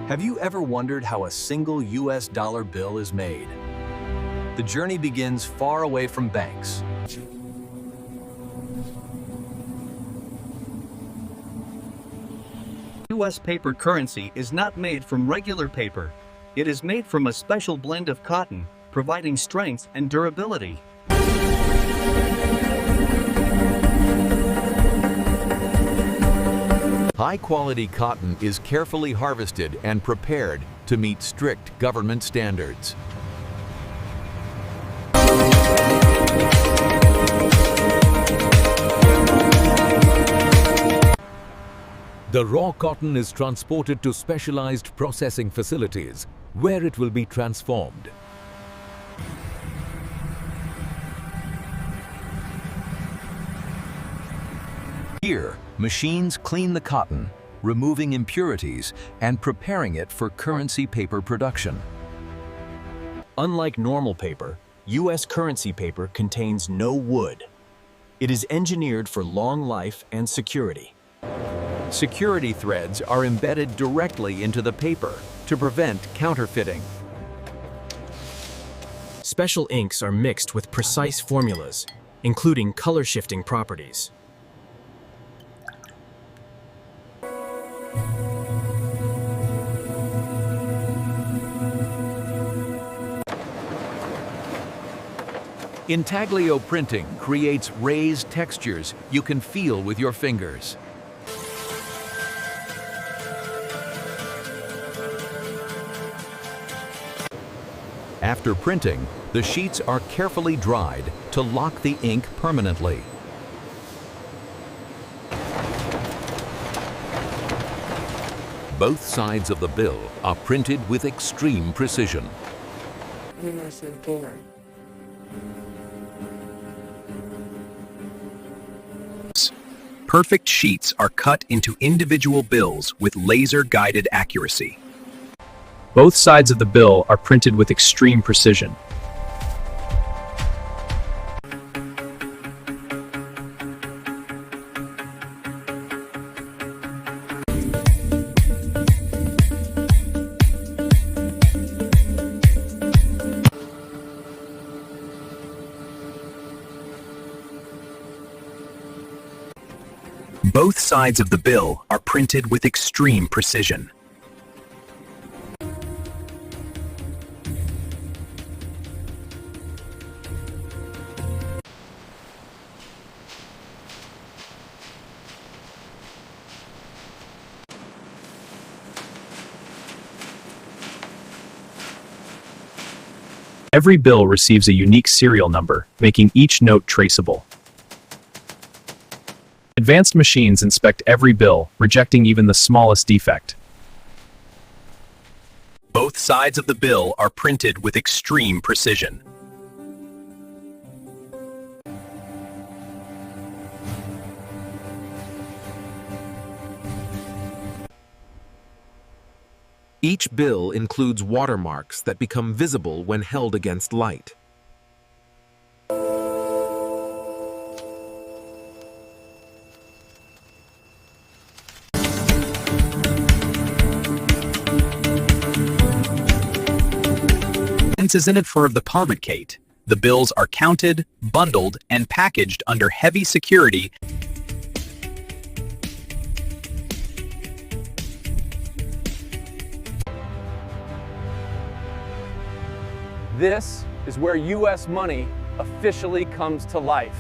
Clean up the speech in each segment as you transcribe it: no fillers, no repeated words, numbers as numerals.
Have you ever wondered how a single US dollar bill is made? The journey begins far away from banks. US paper currency is not made from regular paper. It is made from a special blend of cotton, providing strength and durability. High-quality cotton is carefully harvested and prepared to meet strict government standards. The raw cotton is transported to specialized processing facilities, where it will be transformed. Here, machines clean the cotton, removing impurities and preparing it for currency paper production. Unlike normal paper, US currency paper contains no wood. It is engineered for long life and security. Security threads are embedded directly into the paper to prevent counterfeiting. Special inks are mixed with precise formulas, including color-shifting properties. Intaglio printing creates raised textures you can feel with your fingers. After printing, the sheets are carefully dried to lock the ink permanently. Both sides of the bill are printed with extreme precision. Perfect sheets are cut into individual bills with laser-guided accuracy. Both sides of the bill are printed with extreme precision. Both sides of the bill are printed with extreme precision. Every bill receives a unique serial number, making each note traceable. Advanced machines inspect every bill, rejecting even the smallest defect. Both sides of the bill are printed with extreme precision. Each bill includes watermarks that become visible when held against light. Is in it for the pomade. The bills are counted, bundled, and packaged under heavy security. This is where US money officially comes to life.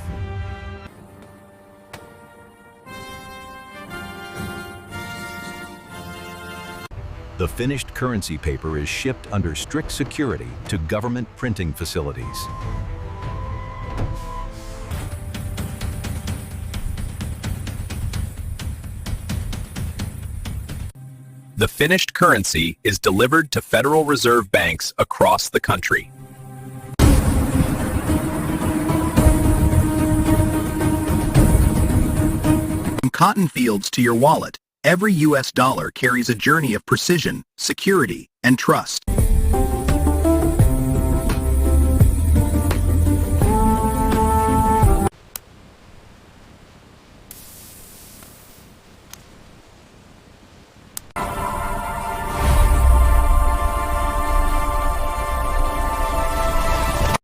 The finished currency paper is shipped under strict security to government printing facilities. The finished currency is delivered to Federal Reserve banks across the country. From cotton fields to your wallet, every US dollar carries a journey of precision, security, and trust.